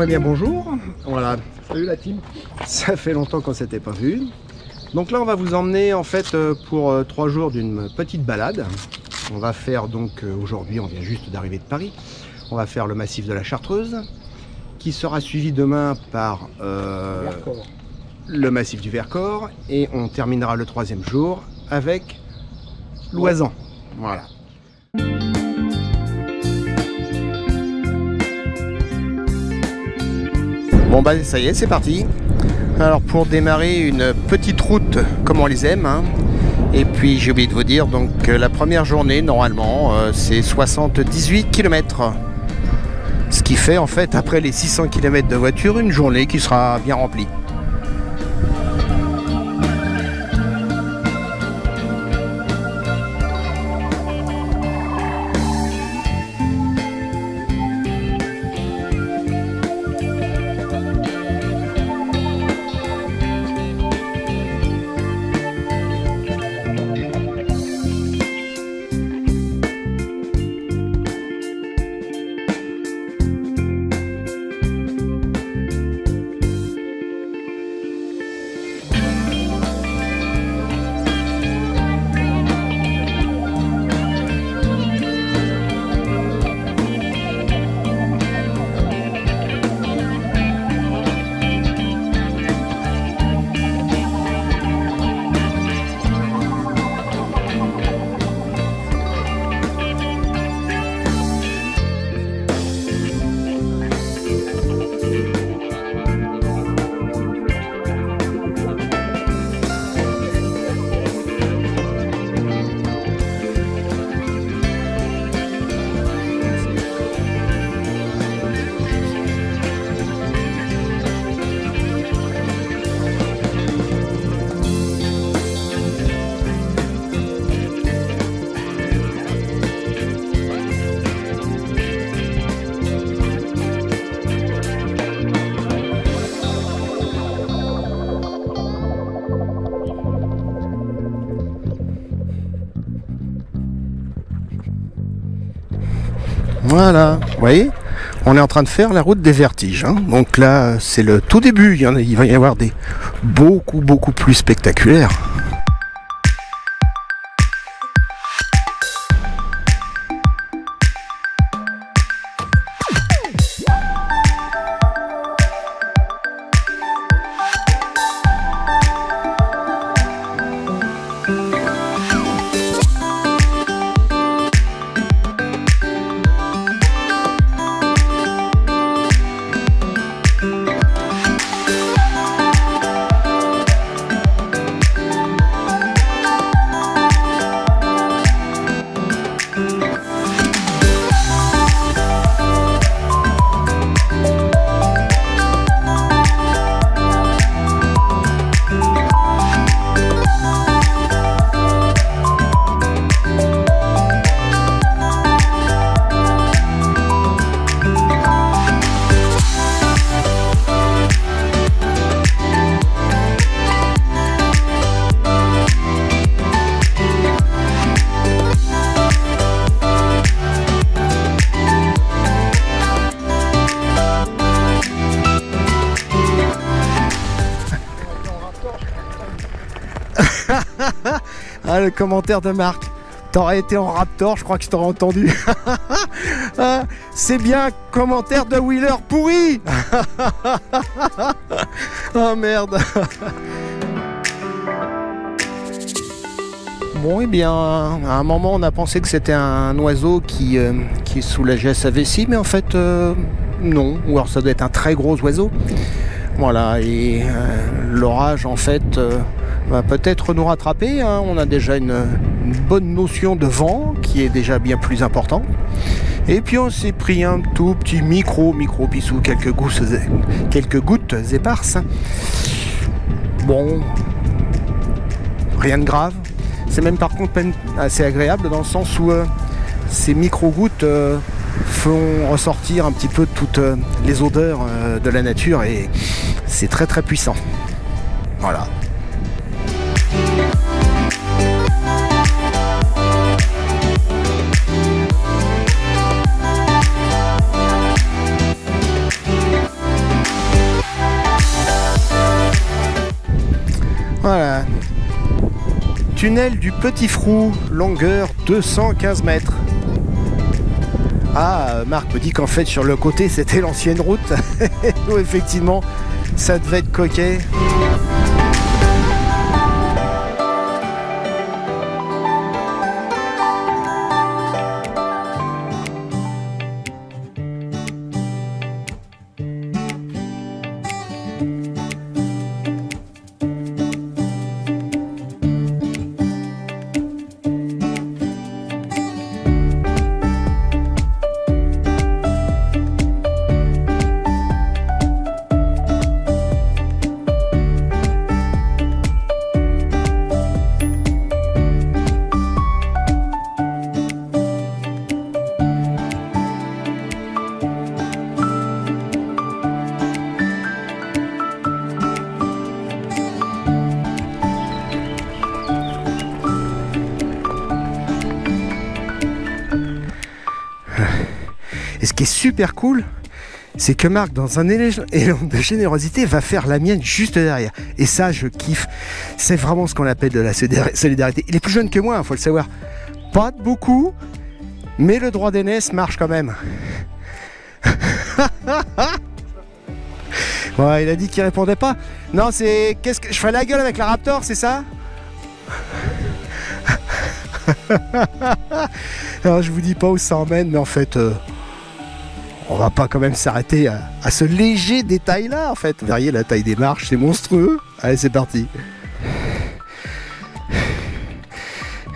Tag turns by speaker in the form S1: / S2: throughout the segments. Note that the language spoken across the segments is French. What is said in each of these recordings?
S1: Bon, eh bien bonjour, voilà, salut la team, ça fait longtemps qu'on s'était pas vu. Donc là on va vous emmener en fait pour 3 jours d'une petite balade. On va faire donc aujourd'hui, on vient juste d'arriver de Paris, on va faire le massif de la Chartreuse, qui sera suivi demain par le massif du Vercors, et on terminera le 3e jour avec l'Oisan. Voilà. Bon bah ça y est, c'est parti. Alors pour démarrer, une petite route comme on les aime, hein. Et puis j'ai oublié de vous dire, donc la première journée normalement c'est 78 km. Ce qui fait en fait après les 600 km de voiture une journée qui sera bien remplie. Voilà, vous voyez, on est en train de faire la route des Vertiges, hein. Donc là, c'est le tout début, il va y avoir des beaucoup plus spectaculaires. Ah, le commentaire de Marc. T'aurais été en Raptor, je crois que je t'aurais entendu. Ah, c'est bien, commentaire de Wheeler pourri. Oh merde. Bon, et bien, à un moment, on a pensé que c'était un oiseau qui soulageait sa vessie, mais en fait, non. Ou alors ça doit être un très gros oiseau. Voilà, et l'orage, en fait, va peut-être nous rattraper, hein. On a déjà une bonne notion de vent qui est déjà bien plus important. Et puis on s'est pris un tout petit micro bissou, quelques gouttes éparses. Bon, rien de grave. C'est même par contre assez agréable dans le sens où ces micro-gouttes font ressortir un petit peu toutes les odeurs de la nature et c'est très puissant. Voilà. Voilà. Tunnel du Petit Frou, longueur 215 mètres. Ah, Marc me dit qu'en fait sur le côté c'était l'ancienne route. Où effectivement ça devait être coquet. Et ce qui est super cool, c'est que Marc, dans un élan de générosité, va faire la mienne juste derrière. Et ça, je kiffe. C'est vraiment ce qu'on appelle de la solidarité. Il est plus jeune que moi, faut le savoir. Pas de beaucoup, mais le droit d'aînesse marche quand même. Ouais, il a dit qu'il répondait pas. Non, c'est... Qu'est-ce que... Je fais la gueule avec la Raptor, c'est ça? Alors, je vous dis pas où ça emmène, mais en fait... on va pas quand même s'arrêter à ce léger détail là en fait. Vous verriez la taille des marches, c'est monstrueux. Allez, c'est parti.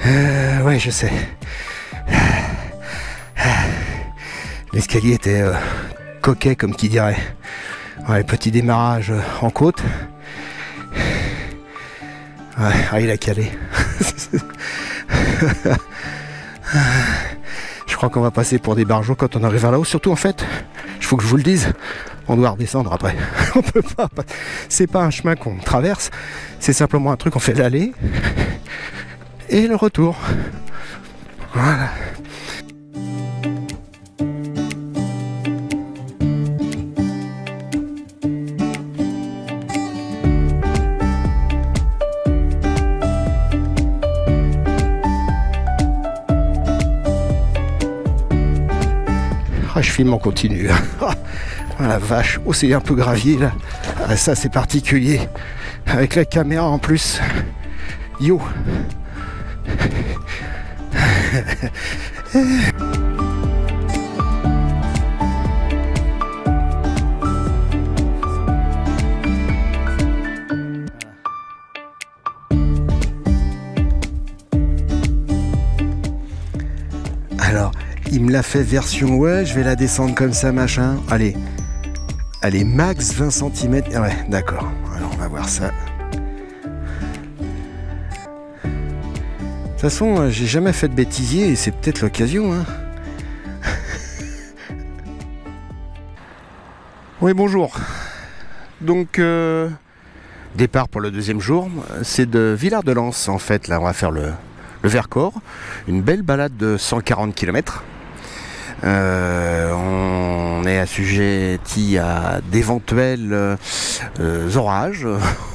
S1: Ouais, je sais. L'escalier était coquet comme qui dirait. Ouais, petit démarrage en côte. Ouais, il a calé. Je crois qu'on va passer pour des barjots quand on arrive là-haut. Surtout en fait, il faut que je vous le dise, on doit redescendre après. On peut pas. C'est pas un chemin qu'on traverse, c'est simplement un truc, on fait l'aller et le retour. Voilà. Ah, je filme en continu. Ah, la vache. Oh, c'est un peu gravier là. Ah, ça, c'est particulier. Avec la caméra en plus. Yo. Alors, il me l'a fait version ouais, je vais la descendre comme ça, machin. Allez, max 20 cm. Ouais, d'accord. Alors, on va voir ça. De toute façon, j'ai jamais fait de bêtisier et c'est peut-être l'occasion, hein. Oui, bonjour. Donc, départ pour le deuxième jour, c'est de Villard-de-Lans, en fait. Là, on va faire le Vercors, une belle balade de 140 km. On est assujetti à d'éventuels orages.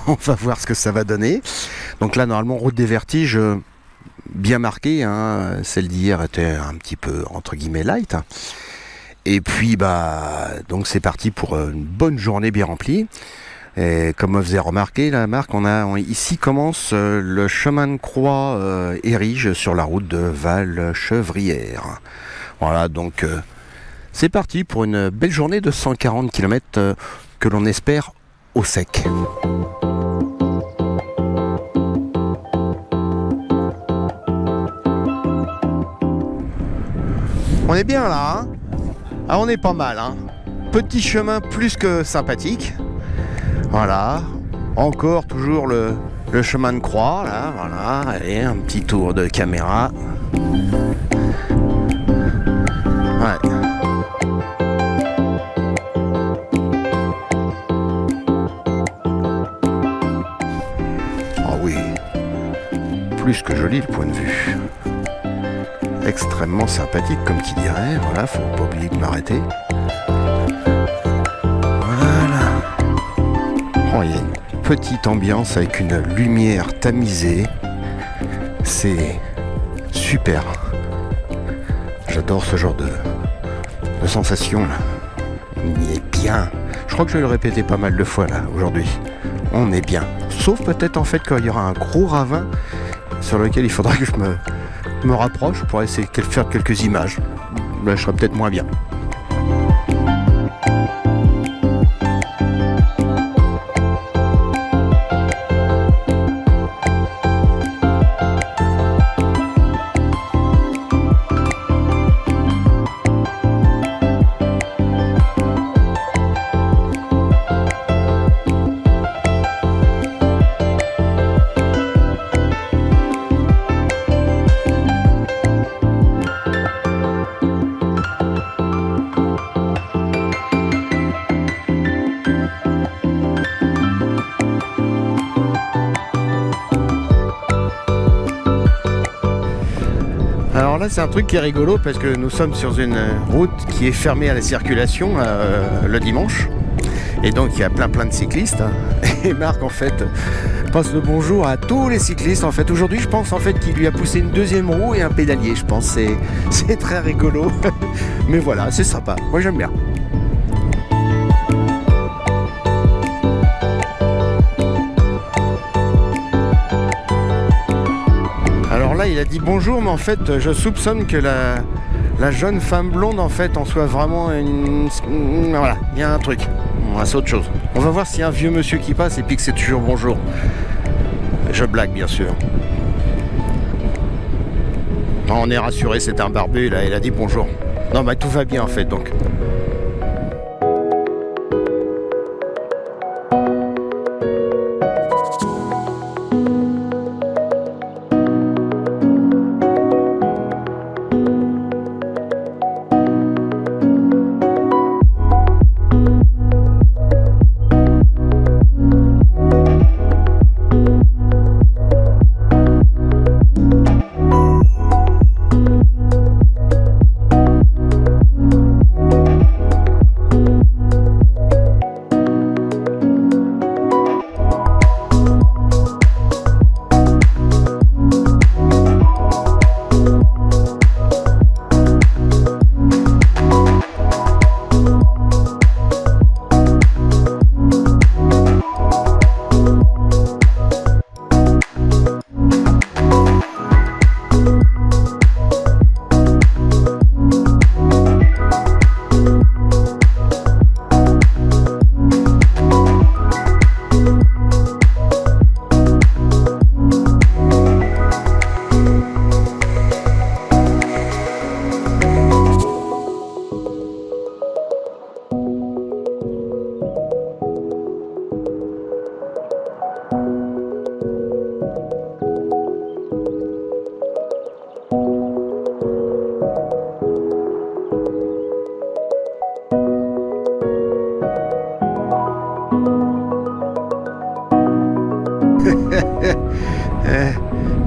S1: On va voir ce que ça va donner. Donc là, normalement, route des vertiges bien marquée, hein. Celle d'hier était un petit peu entre guillemets light. Et puis donc c'est parti pour une bonne journée bien remplie. Et comme me faisait remarquer la Marc, ici commence le chemin de croix érige sur la route de Val-Chevrière. Voilà, donc c'est parti pour une belle journée de 140 km que l'on espère au sec. On est bien là, hein. Ah, on est pas mal, hein. Petit chemin plus que sympathique. Voilà, encore toujours le chemin de croix, là, voilà, allez, un petit tour de caméra. Ouais. Ah oui, plus que joli le point de vue. Extrêmement sympathique comme qui dirait, voilà, faut pas oublier de m'arrêter. Voilà. Oh, il y a une petite ambiance avec une lumière tamisée. C'est super. J'adore ce genre de sensation là. On y est bien. Je crois que je vais le répéter pas mal de fois là aujourd'hui. On est bien. Sauf peut-être en fait qu'il y aura un gros ravin sur lequel il faudra que je me rapproche pour essayer de faire quelques images. Là je serai peut-être moins bien. Alors là c'est un truc qui est rigolo parce que nous sommes sur une route qui est fermée à la circulation le dimanche. Et donc il y a plein de cyclistes. Et Marc en fait passe le bonjour à tous les cyclistes. En fait aujourd'hui je pense en fait qu'il lui a poussé une deuxième roue et un pédalier. Je pense c'est très rigolo. Mais voilà, c'est sympa. Moi j'aime bien. Alors là il a dit bonjour, mais en fait je soupçonne que la jeune femme blonde en fait en soit vraiment une... Voilà, il y a un truc. Bon, c'est autre chose. On va voir s'il y a un vieux monsieur qui passe et puis que c'est toujours bonjour. Je blague bien sûr. Non, on est rassuré, c'est un barbu là, il a dit bonjour. Non bah tout va bien en fait donc.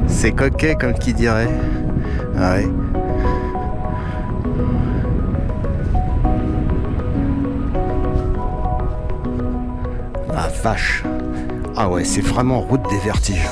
S1: C'est coquet comme qui dirait. Ah ouais. Ah vache. Ah ouais, c'est vraiment route des vertiges.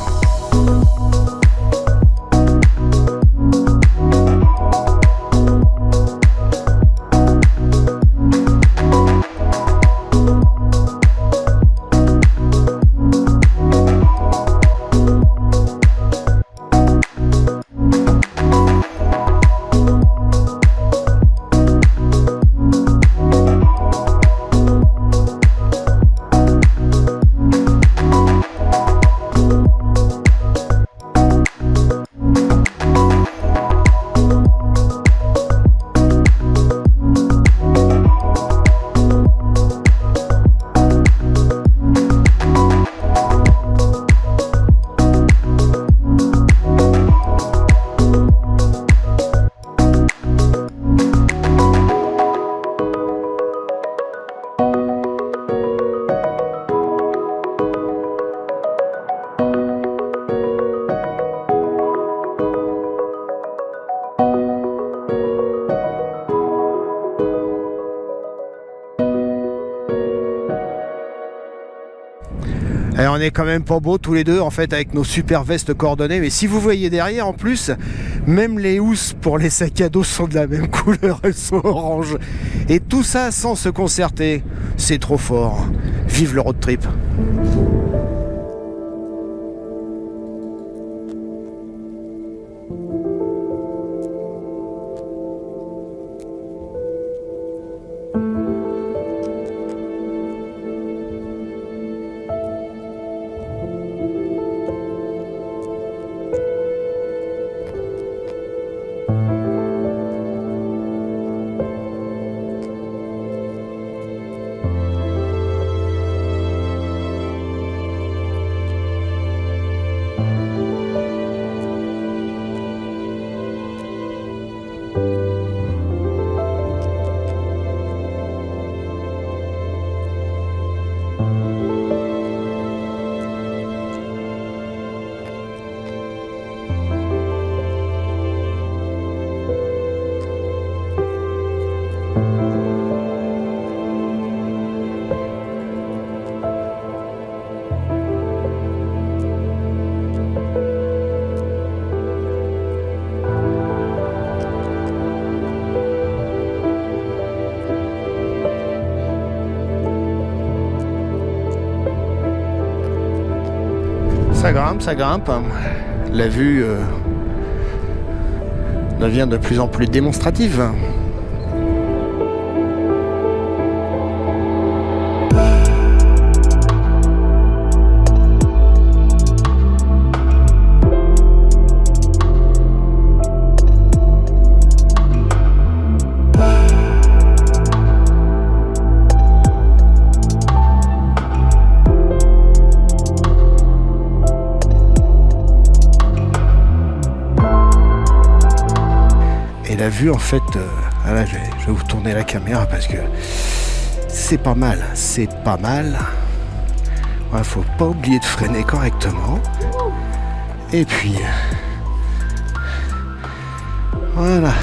S1: on est quand même pas beaux tous les deux en fait avec nos super vestes coordonnées. Mais si vous voyez derrière en plus, même les housses pour les sacs à dos sont de la même couleur, elles sont orange. Et tout ça sans se concerter, c'est trop fort. Vive le road trip. Ça grimpe. La vue devient de plus en plus démonstrative. La vue en fait, là, je vais vous tourner la caméra parce que c'est pas mal, Ouais, faut pas oublier de freiner correctement. Et puis voilà.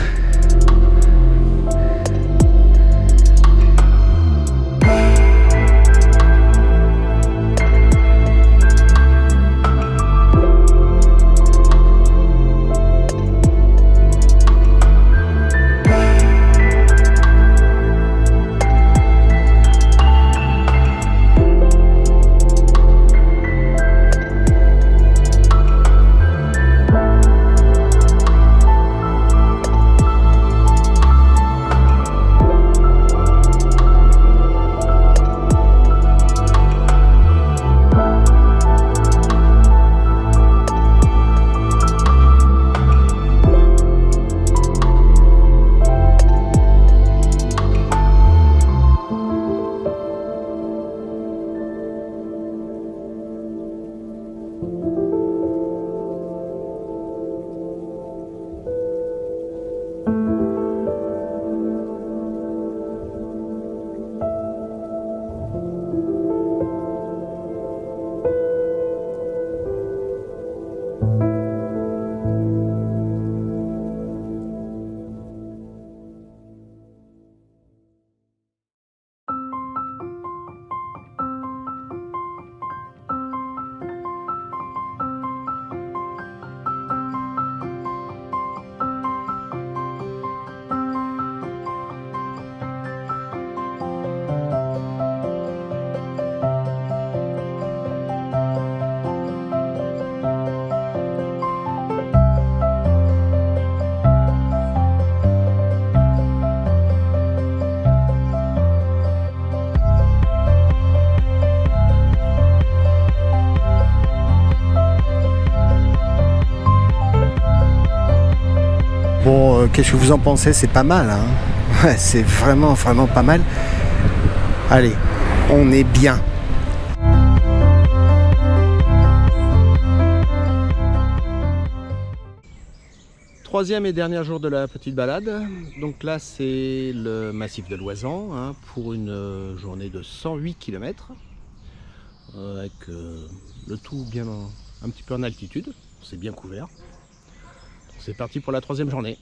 S1: Bon, qu'est-ce que vous en pensez? C'est pas mal, hein? Ouais, c'est vraiment pas mal. Allez, on est bien. Troisième et dernier jour de la petite balade. Donc là, c'est le massif de Loisan, hein, pour une journée de 108 km. Avec le tout bien un petit peu en altitude. C'est bien couvert. C'est parti pour la troisième journée.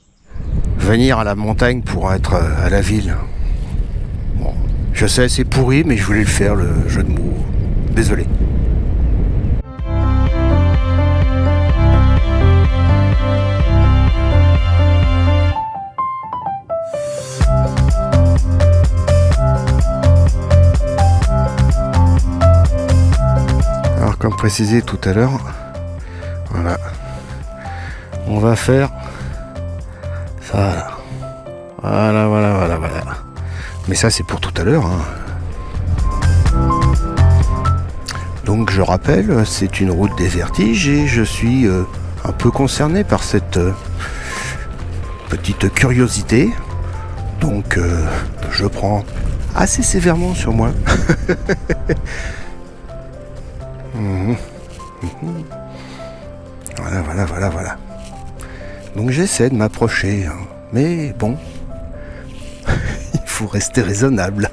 S1: Venir à la montagne pour être à la ville. Bon, je sais, c'est pourri, mais je voulais le faire, le jeu de mots. Désolé. précisé tout à l'heure. Voilà. On va faire ça là. Voilà. Mais ça c'est pour tout à l'heure. Donc je rappelle, c'est une route des vertiges et je suis un peu concerné par cette petite curiosité. Donc je prends assez sévèrement sur moi. Voilà. Donc j'essaie de m'approcher, mais bon, il faut rester raisonnable.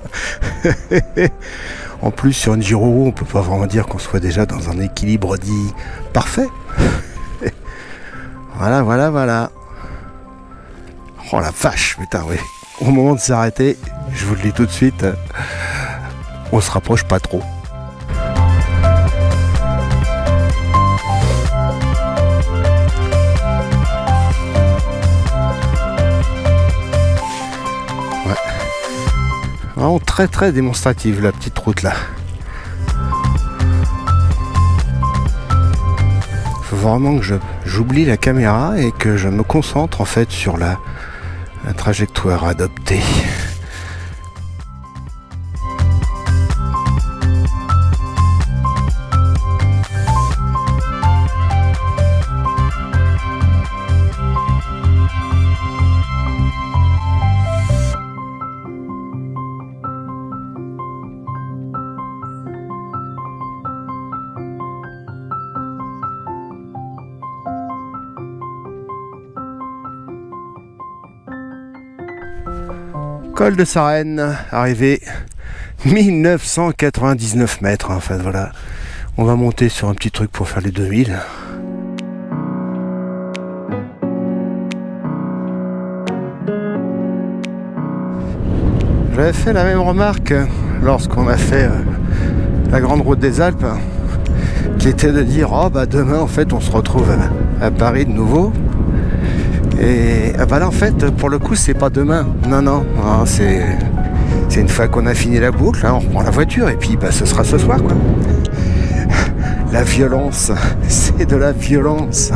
S1: En plus, sur une Giro, on peut pas vraiment dire qu'on soit déjà dans un équilibre dit parfait. Voilà. Oh la vache, putain, oui. Au moment de s'arrêter, je vous le dis tout de suite, on se rapproche pas trop. Ouais. Vraiment très démonstrative la petite route là. Faut vraiment que j'oublie la caméra et que je me concentre en fait sur la trajectoire adoptée. Col de Sarenne, arrivé 1999 mètres en fait, voilà. On va monter sur un petit truc pour faire les 2000. J'avais fait la même remarque lorsqu'on a fait la grande route des Alpes, qui était de dire demain en fait on se retrouve à Paris de nouveau. Et là en fait pour le coup c'est pas demain, non, c'est une fois qu'on a fini la boucle, on reprend la voiture et puis ce sera ce soir quoi. La violence, c'est de la violence.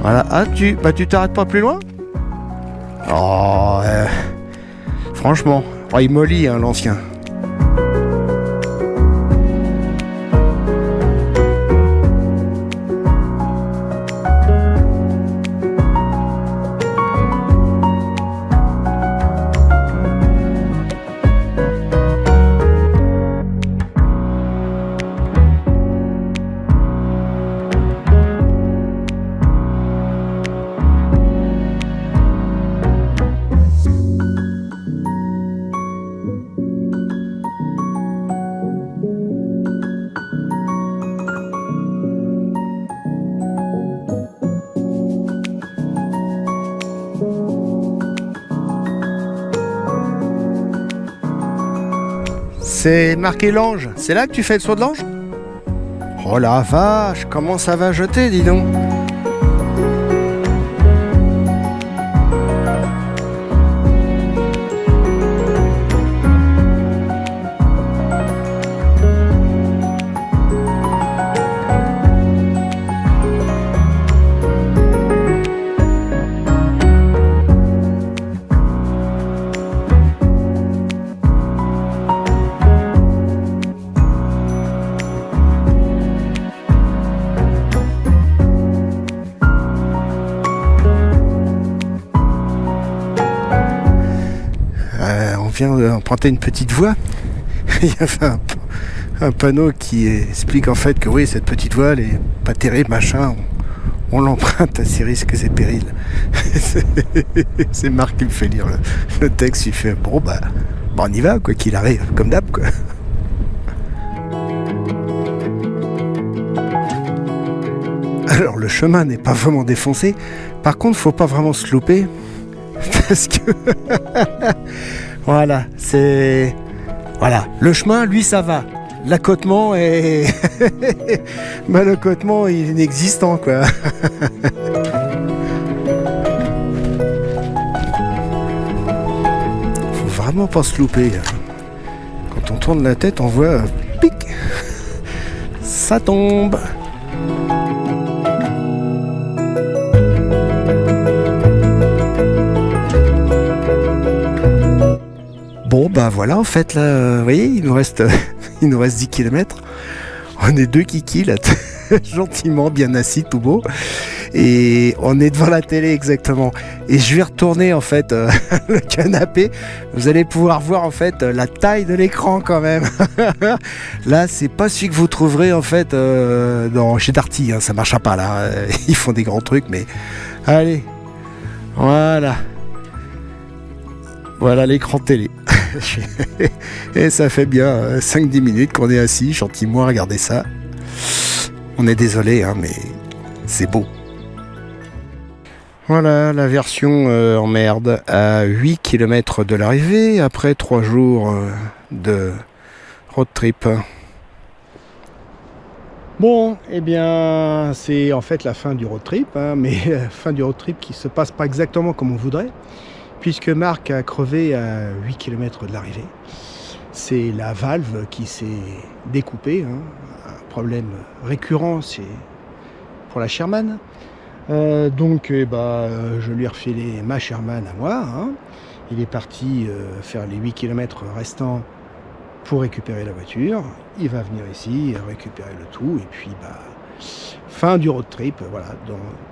S1: Voilà, tu t'arrêtes pas plus loin? Franchement, il mollit l'ancien. C'est marqué l'ange, c'est là que tu fais le saut de l'ange? Oh la vache, comment ça va jeter, dis donc. Emprunter une petite voie. Il y avait un panneau qui explique en fait que oui, cette petite voie elle est pas terrible, machin, on l'emprunte à ses risques et périls. C'est Marc qui me fait lire le texte, il fait on y va quoi qu'il arrive, comme d'hab quoi. Alors le chemin n'est pas vraiment défoncé. Par contre, faut pas vraiment se louper. Parce que... voilà, c'est... Voilà, le chemin, lui, ça va. L'accotement est... ben, l'accotement, il est inexistant, quoi. Faut vraiment pas se louper. Quand on tourne la tête, on voit... pic. Ça tombe. Bon bah voilà, en fait là, vous voyez, il nous reste 10 km. On est 2 kikis là, gentiment, bien assis, tout beau. Et on est devant la télé exactement. Et je vais retourner en fait le canapé. Vous allez pouvoir voir en fait la taille de l'écran quand même. Là, c'est pas celui que vous trouverez en fait chez Darty. Hein, ça marchera pas là. Ils font des grands trucs, mais allez, voilà. Voilà l'écran télé. Et ça fait bien 5-10 minutes qu'on est assis gentiment à regarder ça. On est désolé, hein, mais c'est beau. Voilà la version en merde à 8 km de l'arrivée après 3 jours de road trip. Bon, eh bien, c'est en fait la fin du road trip, hein, mais fin du road trip qui se passe pas exactement comme on voudrait. Puisque Marc a crevé à 8 km de l'arrivée. C'est la valve qui s'est découpée, hein, un problème récurrent pour la Sherman. Donc je lui ai refilé ma Sherman à moi. Hein. Il est parti faire les 8 km restants pour récupérer la voiture. Il va venir ici récupérer le tout. Et puis fin du road trip, voilà,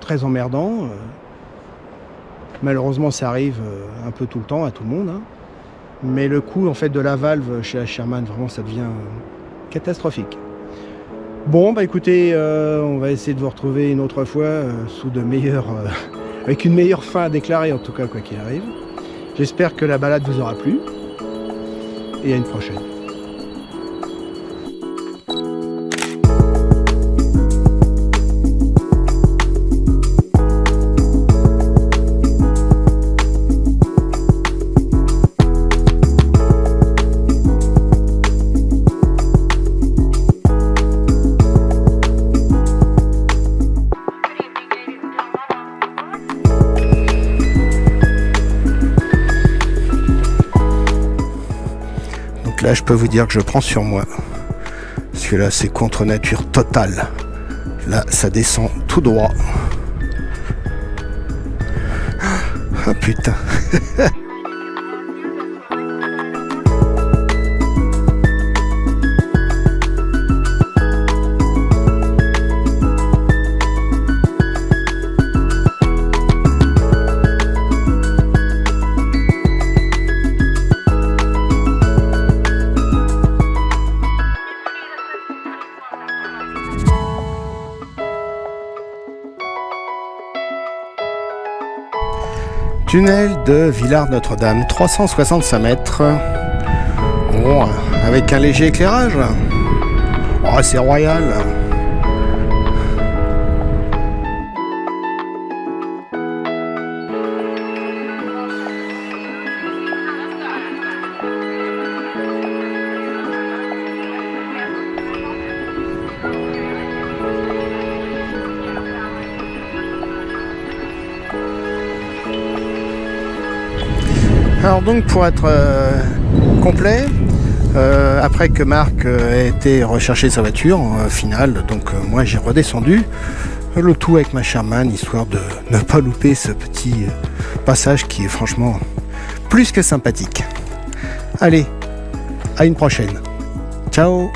S1: très emmerdant. Malheureusement, ça arrive un peu tout le temps à tout le monde. Hein. Mais le coût en fait de la valve chez la Sherman, vraiment, ça devient catastrophique. Bon, bah écoutez, on va essayer de vous retrouver une autre fois sous de meilleurs, avec une meilleure fin à déclarer en tout cas, quoi qu'il arrive. J'espère que la balade vous aura plu. Et à une prochaine. Là, je peux vous dire que je prends sur moi. Parce que là, c'est contre nature totale. Là, ça descend tout droit. Ah putain. Tunnel de Villars-Notre-Dame, 365 mètres. Bon, avec un léger éclairage. Oh, c'est royal. Alors donc pour être complet, après que Marc ait été rechercher sa voiture finale, donc moi j'ai redescendu le tout avec ma Sherman, histoire de ne pas louper ce petit passage qui est franchement plus que sympathique. Allez, à une prochaine. Ciao.